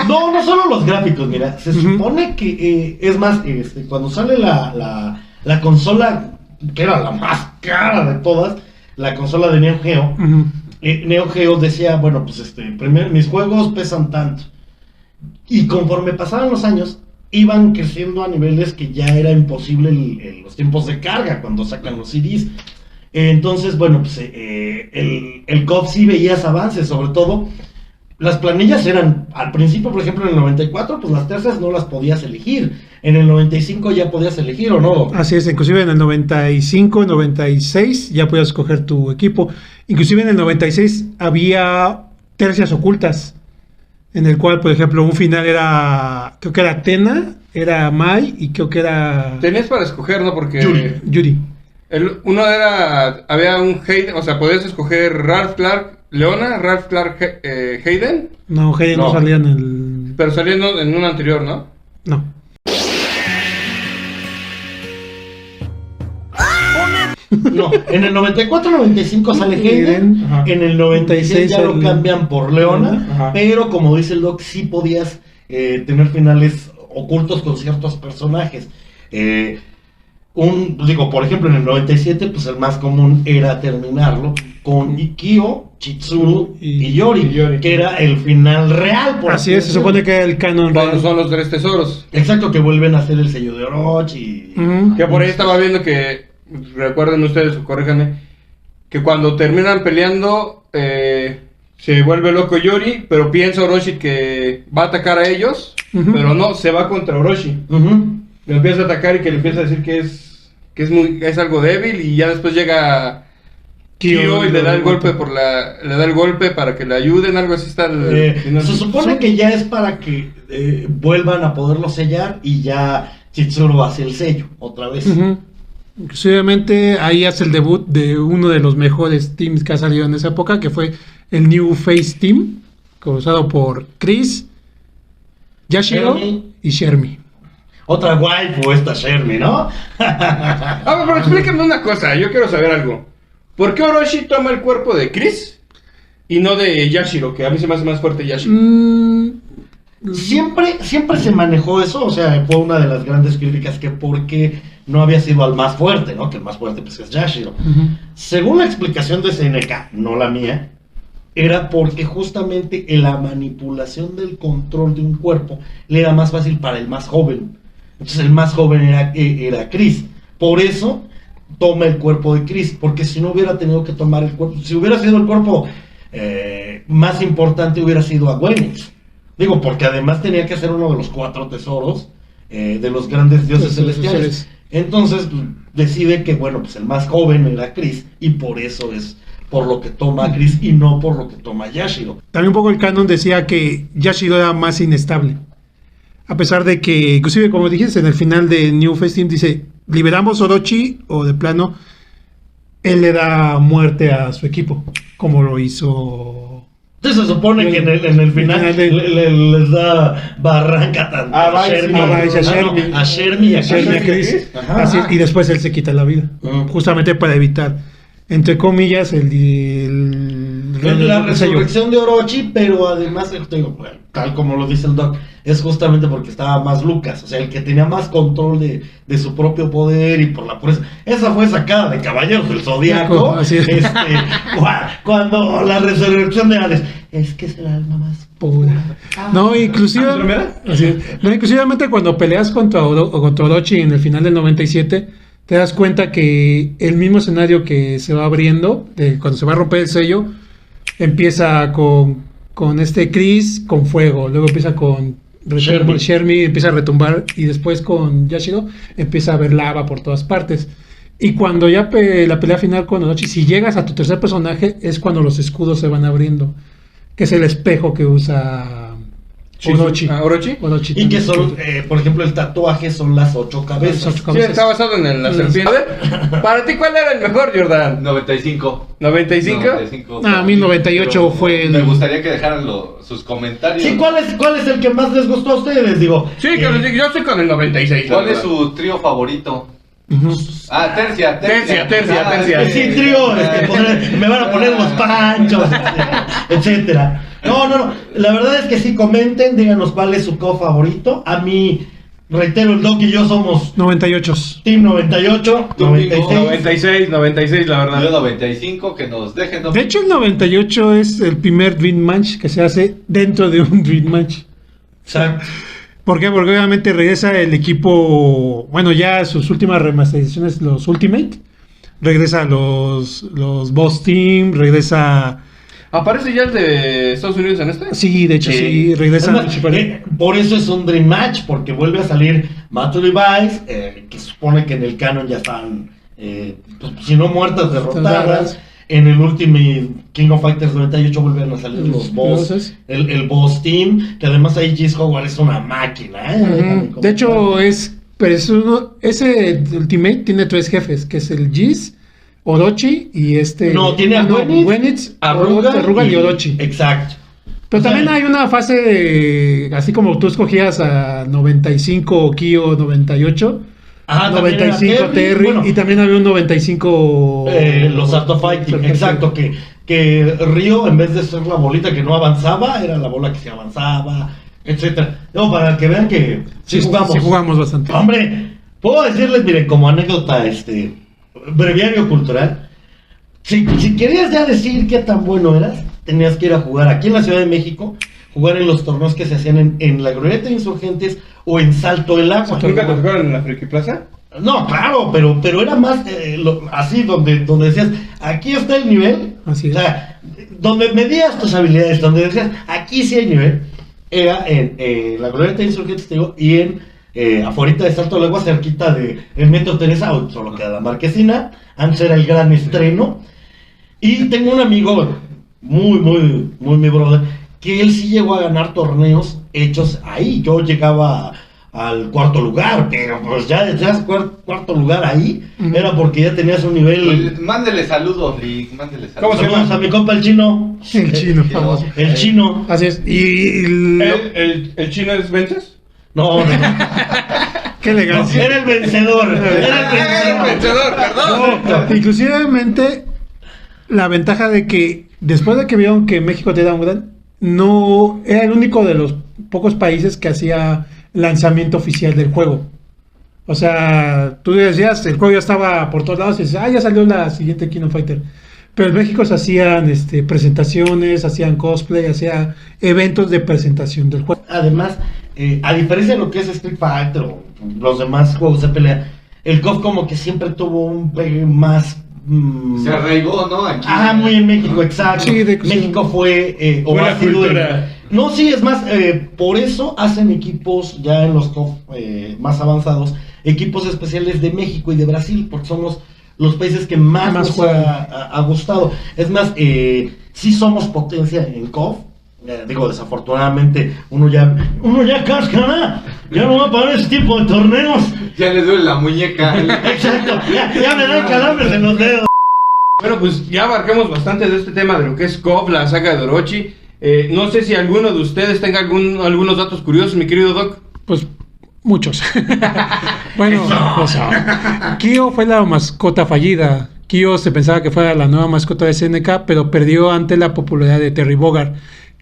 No solo los gráficos, mira, se Ujú. supone que, es más, cuando sale la consola, que era la más cara de todas, la consola de Neo Geo, Ujú. Neo Geo decía, bueno, pues primero, mis juegos pesan tanto. Y conforme pasaban los años, iban creciendo a niveles que ya era imposible los tiempos de carga cuando sacan los CDs. Entonces, bueno, pues el KOF sí veías avances, sobre todo las planillas eran, al principio, por ejemplo, en el 94, pues las tercias no las podías elegir. En el 95 ya podías elegir o no. Así es, inclusive en el 95, 96 ya podías escoger tu equipo. Inclusive en el 96 había tercias ocultas, en el cual, por ejemplo, un final era, creo que era Atena, era Mai y creo que era Tenías para escoger, ¿no? Porque Yuri. uno era, había un Hayden, o sea, podías escoger Ralph Clark Leona, Ralph Clark Hayden, No, Hayden no No. salía en el... pero salió en un anterior, ¿no? No. No, en el 94-95 sale Hayden, Hayden, ajá. en el 96 ya lo sale- cambian por Leona, Ajá. pero como dice el Doc, sí podías tener finales ocultos con ciertos personajes. Por ejemplo, en el 97, pues el más común era terminarlo con Ikio, Chitsuru y Yori, que era el final real. Por Así es, se supone que era el canon Cuando real. son los tres tesoros. Exacto, que vuelven a hacer el sello de Orochi. Ujú. Que por ahí estaba viendo que, recuerden ustedes o corríjanme, que cuando terminan peleando se vuelve loco Yori, pero piensa Orochi que va a atacar a ellos, Ujú. pero no, se va contra Orochi. Ujú. lo empieza a atacar y que le empieza a decir que es algo débil, y ya después llega Kyo y le da el golpe le da el golpe para que le ayuden, algo así está se supone que ya es para que vuelvan a poderlo sellar y ya Chitsuru hace el sello otra vez. Inclusivemente ahí hace el debut de uno de los mejores teams que ha salido en esa época, que fue el New Face Team, causado por Chris, Yashiro y Shermie. Otra waifu esta Shermie, ¿no? Pero explícame una cosa, yo quiero saber algo. ¿Por qué Orochi toma el cuerpo de Chris y no de Yashiro? Que a mí se me hace más fuerte Yashiro. Siempre se manejó eso, o sea, fue una de las grandes críticas, que porque no había sido al más fuerte, ¿no? Que el más fuerte pues es Yashiro. Según la explicación de SNK, no la mía, era porque justamente la manipulación del control de un cuerpo le era más fácil para el más joven. Entonces el más joven era Chris. Por eso toma el cuerpo de Chris, porque si no hubiera tenido que tomar el cuerpo, si hubiera sido el cuerpo más importante, hubiera sido a Wenix. Digo, porque además tenía que ser uno de los 4 tesoros de los grandes dioses celestiales. Entonces decide que, bueno, pues el más joven era Chris, y por eso es por lo que toma a Chris y no por lo que toma Yashiro. También un poco el canon decía que Yashiro era más inestable. A pesar de que, inclusive como dijiste, en el final de New Face Team dice, liberamos Orochi, o de plano, él le da muerte a su equipo, como lo hizo... Entonces se supone que en el final les da barranca tanto a Shermie y a Chris. Así es, y después él se quita la vida, justamente para evitar, entre comillas, la resurrección de Orochi. Pero además, tal como lo dice el Doc, es justamente porque estaba más Lucas, o sea, el que tenía más control de su propio poder y por la pureza. Esa fue sacada de Caballeros del Zodíaco. Así es. Cuando la resurrección de Hades, es que es el alma más pura. No, inclusivamente cuando peleas contra Orochi en el final del 97, te das cuenta que el mismo escenario que se va abriendo, cuando se va a romper el sello, empieza con Chris con fuego, luego empieza con Shermie, empieza a retumbar, y después con Yashiro empieza a haber lava por todas partes. Y cuando ya la pelea final con Orochi, si llegas a tu tercer personaje, es cuando los escudos se van abriendo, que es el espejo que usa Orochi. Y que son, por ejemplo, el tatuaje son las 8 cabezas. Sí, está basado en la serpiente. Para ti, ¿cuál era el mejor, Jordan? 95. ¿95? A mí 98 fue Me gustaría que dejaran sus comentarios. Sí, ¿cuál es el que más les gustó a ustedes? Digo, sí, que les digo, yo estoy con el 96. ¿Cuál es su trío favorito? Tercia. Sí, trío, me van a poner los panchos, etcétera. No, la verdad es que sí, comenten, díganos cuál es su favorito. A mí, reitero, el Doc y yo somos 98. Team 98, 96, la verdad. Yo 95, que nos dejen. De hecho, el 98 es el primer Dream Match que se hace dentro de un Dream Match. Exacto. ¿Por qué? Porque obviamente regresa el equipo, bueno, ya sus últimas remasterizaciones, los Ultimate, regresa los Boss Team, regresa... ¿Aparece ya el de Estados Unidos en este? Sí, de hecho sí, regresa. Por eso es un Dream Match, porque vuelve a salir Mato Levi's, que supone que en el canon ya están, pues, si no muertas, derrotadas. En el Ultimate King of Fighters 98 vuelven a salir los boss, el Boss Team, que además ahí Geese Howard es una máquina. De hecho, ese Ultimate tiene 3 jefes, que es el Geese, Orochi y tiene a Wenitz, Arruga y Orochi. Exacto. Pero también hay una fase así como tú escogías a 95 Kyo, 98. 95 Terry, y también había un 95 los Art of Fighting, exacto, que Ryo, en vez de ser la bolita que no avanzaba, era la bola que se avanzaba, etcétera. No, para que vean que sí jugamos bastante. Hombre, puedo decirles, miren, como anécdota, breviario cultural, si querías ya decir qué tan bueno eras, tenías que ir a jugar aquí en la Ciudad de México, jugar en los torneos que se hacían en la Glorieta de Insurgentes o en Salto del Agua. ¿Nunca te jugaron en la Friki Plaza? No, claro, pero era más así, donde decías, aquí está el nivel. Así es. O sea, donde medías tus habilidades, donde decías, aquí sí hay nivel, era en la Glorieta de Insurgentes, te digo, y en afuera de Salto del Agua, cerquita de el Metro Teresa, hoy solo queda la Marquesina. Antes era el Gran Estreno. Y tengo un amigo, muy mi brother, que él sí llegó a ganar torneos hechos ahí. Yo llegaba al cuarto lugar, pero pues ya detrás cuarto lugar ahí, era porque ya tenías un nivel. Pues, mándele saludos, Lick, mándele saludos. ¿Cómo se llama? A mi compa el chino. El chino, famoso. El chino. Así es. Y ¿El chino es Ventas? No. qué elegancia. Era el vencedor. Era el vencedor, perdón. Inclusivemente, la ventaja de que después de que vieron que México te da un gran, no era el único de los pocos países que hacía lanzamiento oficial del juego. O sea, tú decías, el juego ya estaba por todos lados y dices, ya salió la siguiente King of Fighter. Pero en México se hacían presentaciones, hacían cosplay, hacían eventos de presentación del juego. Además, a diferencia de lo que es Street Fighter o los demás juegos de pelea, el KOF como que siempre tuvo un pegue más... se arraigó, ¿no? Aquí. Muy en México, exacto. Sí, México fue... o Buena ha sido cultura. No, sí, es más, por eso hacen equipos ya en los KOF más avanzados, equipos especiales de México y de Brasil, porque somos los países que más nos juegan. ha gustado. Es más, sí somos potencia en KOF. Digo, desafortunadamente, uno ya cascará, ya no va para ese tipo de torneos. Ya le duele la muñeca. Exacto, ya me dan calambres en los dedos. Bueno, pues ya abarcamos bastante de este tema de lo que es KOF, la saga de Orochi. No sé si alguno de ustedes tenga algunos datos curiosos, mi querido Doc. Pues muchos. Bueno, Kyo fue la mascota fallida. Kyo se pensaba que fuera la nueva mascota de SNK, pero perdió ante la popularidad de Terry Bogard,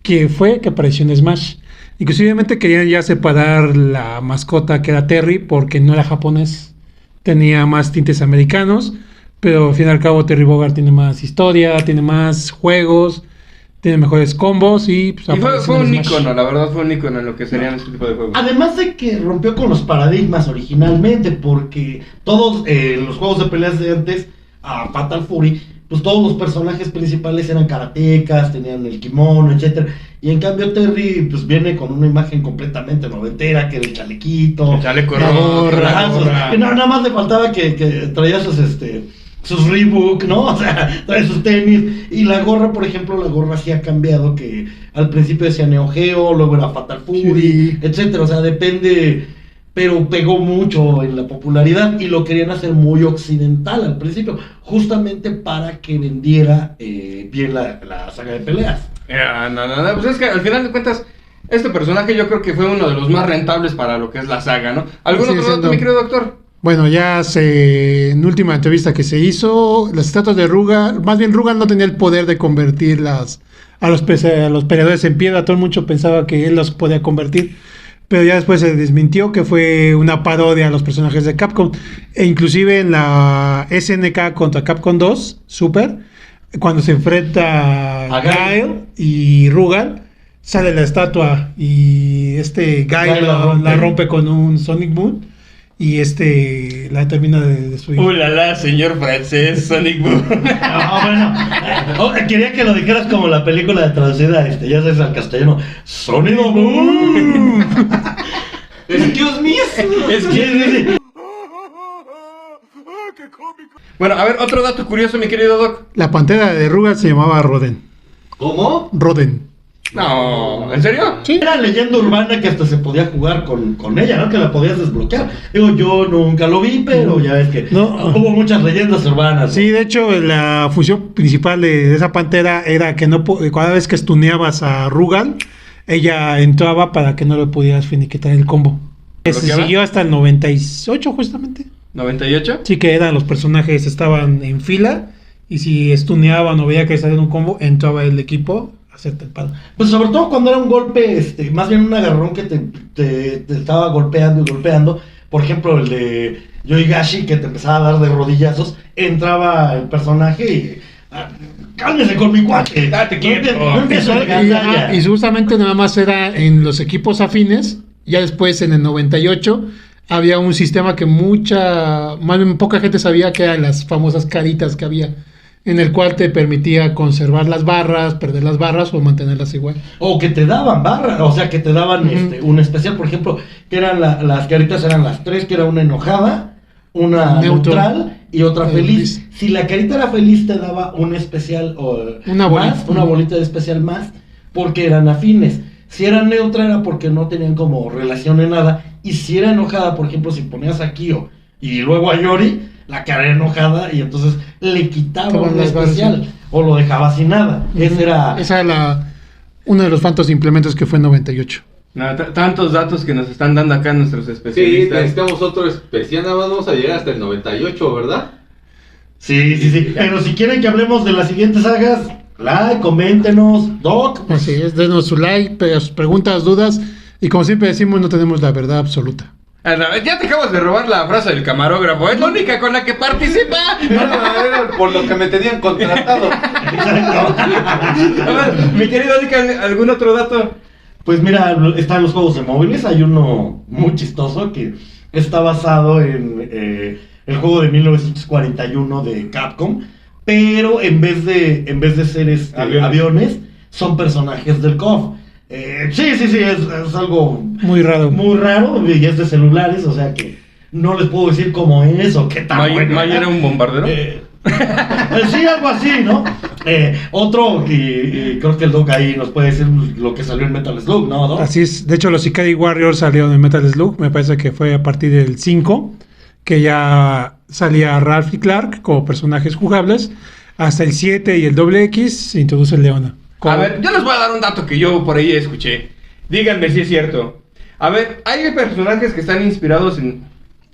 que apareció en Smash. Inclusivemente querían ya separar la mascota que era Terry porque no era japonés, tenía más tintes americanos, pero al fin y al cabo Terry Bogard tiene más historia, tiene más juegos, tiene mejores combos y, pues, fue en un Smash. ícono, la verdad fue un ícono en lo que serían este tipo de juegos. Además de que rompió con los paradigmas originalmente, porque todos los juegos de peleas de antes, a Fatal Fury, pues todos los personajes principales eran karatecas, tenían el kimono, etcétera. Y en cambio Terry pues viene con una imagen completamente noventera, que era el chalequito, El chaleco la rojo, gorra, la gorra. que nada más le faltaba que traía sus Reebok, ¿no? O sea, trae sus tenis. Y la gorra, por ejemplo, la gorra sí ha cambiado, que al principio decía Neo Geo, luego era Fatal Fury, Sí. etcétera. O sea, depende, pero pegó mucho en la popularidad y lo querían hacer muy occidental al principio, justamente para que vendiera bien la saga de peleas. No, pues es que al final de cuentas, este personaje yo creo que fue uno de los más rentables para lo que es la saga, ¿no? ¿Algún Sigue otro dato, siendo. mi querido doctor? Bueno, en última entrevista que se hizo, las estatuas de Rugal, más bien Rugal no tenía el poder de convertir a los peleadores en piedra. Todo el mundo pensaba que él los podía convertir, pero ya después se desmintió que fue una parodia a los personajes de Capcom. E inclusive en la SNK contra Capcom 2 Super, cuando se enfrenta A Guile y Rugal, sale la estatua y Guile la rompe con un Sonic Boom. Y la termina de destruir. La señor francés, Sonic Boom. Quería que lo dijeras como la película de traducida, ya sabes, al castellano. Sonido Boom. Excuse me. Bueno, a ver, otro dato curioso, mi querido Doc. La pantera de Rugal se llamaba Roden. ¿Cómo? Roden. No, ¿en serio? Sí. Era leyenda urbana que hasta se podía jugar con ella, ¿no? Que la podías desbloquear. Digo, yo nunca lo vi, pero ya ves que No. hubo muchas leyendas urbanas, ¿no? Sí, de hecho, la función principal de esa pantera era que cada vez que stuneabas a Rugal, ella entraba para que no le pudieras finiquitar el combo. Se ¿Bloqueaba? siguió hasta el 98, justamente. ¿98? Sí, que eran los personajes, estaban en fila, y si stuneaban o veía que salía un combo, entraba el equipo a hacerte el palo. Pues sobre todo cuando era un golpe, más bien un agarrón que te estaba golpeando y golpeando. Por ejemplo, el de Yoigashi, que te empezaba a dar de rodillazos, entraba el personaje y... ¡Cálmese con mi cuate! Date quieto. No empiezo a ganar Y justamente nada más era en los equipos afines. Ya después, en el 98, había un sistema que más bien poca gente sabía, que eran las famosas caritas que había en el cual te permitía conservar las barras, perder las barras o mantenerlas igual. O que te daban barra, o sea, que te daban un especial, por ejemplo, que eran las caritas eran las 3, que era una enojada, una neutral y otra feliz. Si la carita era feliz te daba un especial o una bolita de especial más, porque eran afines. Si era neutra era porque no tenían como relación en nada. Y si era enojada, por ejemplo, si ponías a Kyo y luego a Yori, la cara era enojada y entonces le quitaba un especial o lo dejaba sin nada. Esa era uno de los tantos implementos que fue en 98. No, tantos datos que nos están dando acá nuestros Sí, especialistas. necesitamos otro especial, nada más vamos a llegar hasta el 98, ¿verdad? Sí. Pero si quieren que hablemos de las siguientes sagas, like, coméntenos, Doc. Así es, denos su like, sus preguntas, dudas, y como siempre decimos, no tenemos la verdad absoluta. Ya te acabas de robar la frase del camarógrafo, es la única con la que participa. Era por lo que me tenían contratado. A ver, mi querido Dick, ¿algún otro dato? Pues mira, están los juegos de móviles. Hay uno muy chistoso que está basado en el juego de 1941 de Capcom, pero en vez de ser aviones, son personajes del KOF. Sí, es algo muy raro y es de celulares, o sea que no les puedo decir cómo es o qué tal. ¿May era un bombardero? Sí, algo así, ¿no? Otro que creo que el Doc ahí nos puede decir lo que salió en Metal Slug, ¿no, Doc? Así es, de hecho los Ikari Warriors salieron en Metal Slug, me parece que fue a partir del 5, que ya salía Ralph y Clark como personajes jugables, hasta el 7 y el X se introduce Leona. A ver, yo les voy a dar un dato que yo por ahí escuché. Díganme si es cierto. A ver, hay personajes que están inspirados en...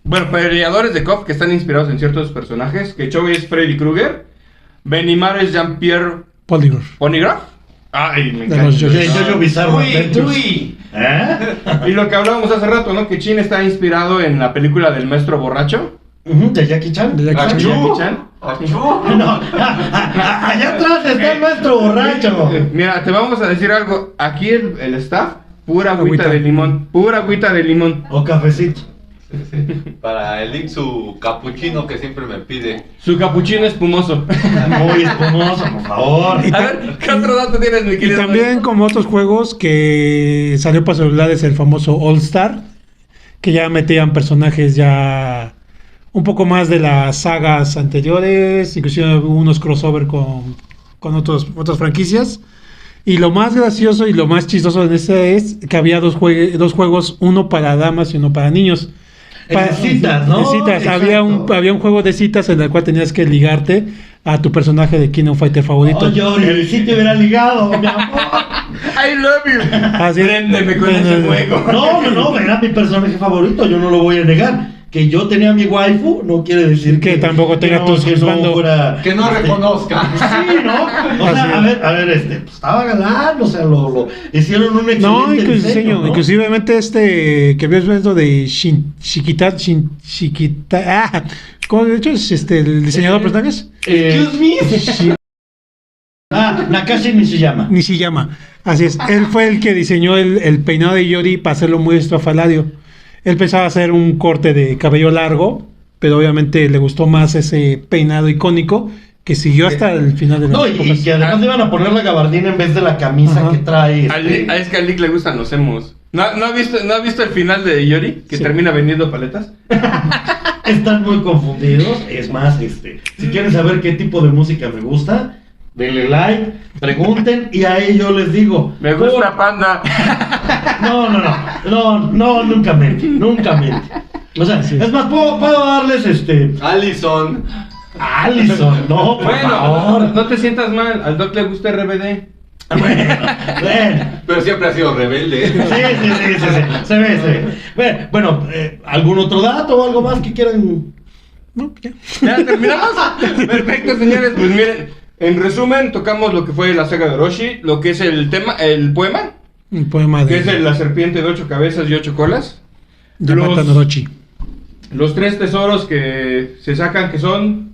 Bueno, peleadores de KOF que están inspirados en ciertos personajes. Que Choi es Freddy Krueger. Benimar es Jean-Pierre... Polygraph. Ay, me encanta. Jojo Bizarro Adventures. Y lo que hablábamos hace rato, ¿no? Que Chin está inspirado en la película del maestro borracho. De Jackie Chan. Jackie Chan. No, allá atrás está el maestro borracho. Mira, te vamos a decir algo. Aquí el staff, pura agüita de limón. Pura agüita de limón. O cafecito. Para el Link su capuchino que siempre me pide. Su capuchino espumoso. Muy espumoso, por favor. A ver, ¿qué otro dato tienes, mi querido? Y también como otros juegos que salió para celulares, el famoso All Star, que ya metían personajes ya un poco más de las sagas anteriores, inclusive unos crossover con otras franquicias. Y lo más gracioso y lo más chistoso en este es que había dos juegos, uno para damas y uno para niños. De citas, ¿no? De citas. Había un juego de citas en el cual tenías que ligarte a tu personaje de King of Fighter favorito. Oh, Johnny, sí te hubiera ligado, mi amor. I love you. Así, Préndeme con ese juego. No, era mi personaje favorito, yo no lo voy a negar. Que yo tenía mi waifu no quiere decir que tampoco tenga tus que no reconozca. Sí, ¿no? O sea, a ver, pues estaba galán, o sea, lo hicieron un excelente diseño, ¿no? Inclusivemente que ves viendo de Shikita, ¿cómo de hecho es el diseñador de personajes? Excuse me. Nakashi Nishiyama. Así es, él fue el que diseñó el peinado de Yori para hacerlo muy estrafalario. Él pensaba hacer un corte de cabello largo, pero obviamente le gustó más ese peinado icónico que siguió hasta el final de la y que además le iban a poner la gabardina en vez de la camisa que trae. Es que a Lick le gustan los emos. ¿No ha visto el final de Yori? Que termina vendiendo paletas. Están muy confundidos. Es más, si quieren saber qué tipo de música me gusta, denle like, pregunten y a ellos les digo. Me gusta Panda. No, nunca mente. O sea, es más, puedo darles Allison, no, por favor. No te sientas mal, al Doc le gusta RBD. Bueno. Pero siempre ha sido rebelde. Sí, se ve. Bueno, ¿algún otro dato o algo más que quieran? No, ya. ¿Ya terminamos? Perfecto, señores, pues miren, en resumen, tocamos lo que fue la saga de Orochi, lo que es el poema. Un poema que es la serpiente de 8 cabezas y 8 colas. Yamata no Orochi. Los 3 tesoros que se sacan, que son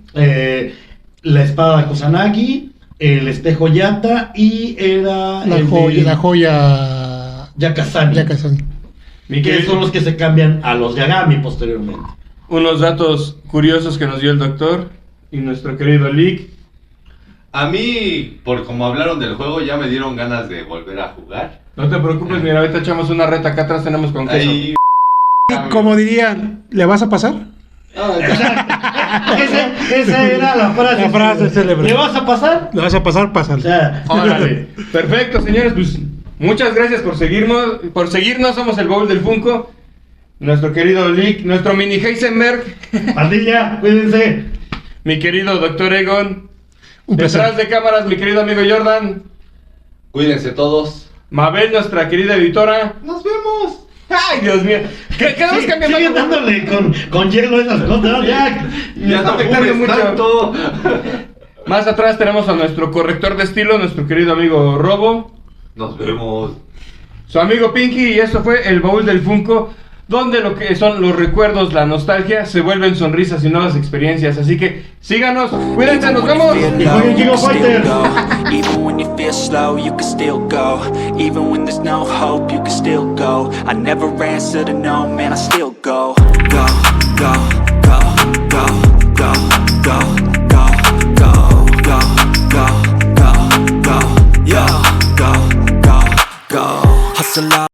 la espada de Kusanagi, el espejo Yata y era la joya Yakazani. Que son los que se cambian a los Yagami posteriormente. Unos datos curiosos que nos dio el doctor y nuestro querido Lick. A mí, por como hablaron del juego, ya me dieron ganas de volver a jugar. No te preocupes, mira, ahorita echamos una reta. Acá atrás tenemos con queso. Ahí, Como dirían, ¿le vas a pasar? Esa era la frase. La frase célebre. ¿Le vas a pasar? ¿Le vas a pasar? Pásale. O sea, Órale. Perfecto, señores, pues muchas gracias por seguirnos. Somos el Baúl del Funko. Nuestro querido Lick, nuestro mini Heisenberg, pandilla, cuídense. mi querido Dr. Egon. Un placer. Detrás de cámaras, mi querido amigo Jordan. cuídense todos. Mabel, nuestra querida editora. ¡Nos vemos! Ay, Dios mío. Cada vez cambiando. Siguen dándole con hielo esas cosas, ¿no? Ya Ya no me afectando fumes mucho. tanto. Más atrás tenemos a nuestro corrector de estilo, nuestro querido amigo Robo, Nos vemos. su amigo Pinky, y esto fue el Baúl del Funko, donde lo que son los recuerdos, la nostalgia, se vuelven sonrisas y nuevas experiencias. Así que síganos, cuídense, nos vemos. Y jueguen King of Fighters. Even when you feel slow, you can still go. Even when there's no hope, you can still go. I never answer to no, man, I still go. Go, go, go, go, go, go, go, go, go, go, go, go, yo, go, go, go. Hustle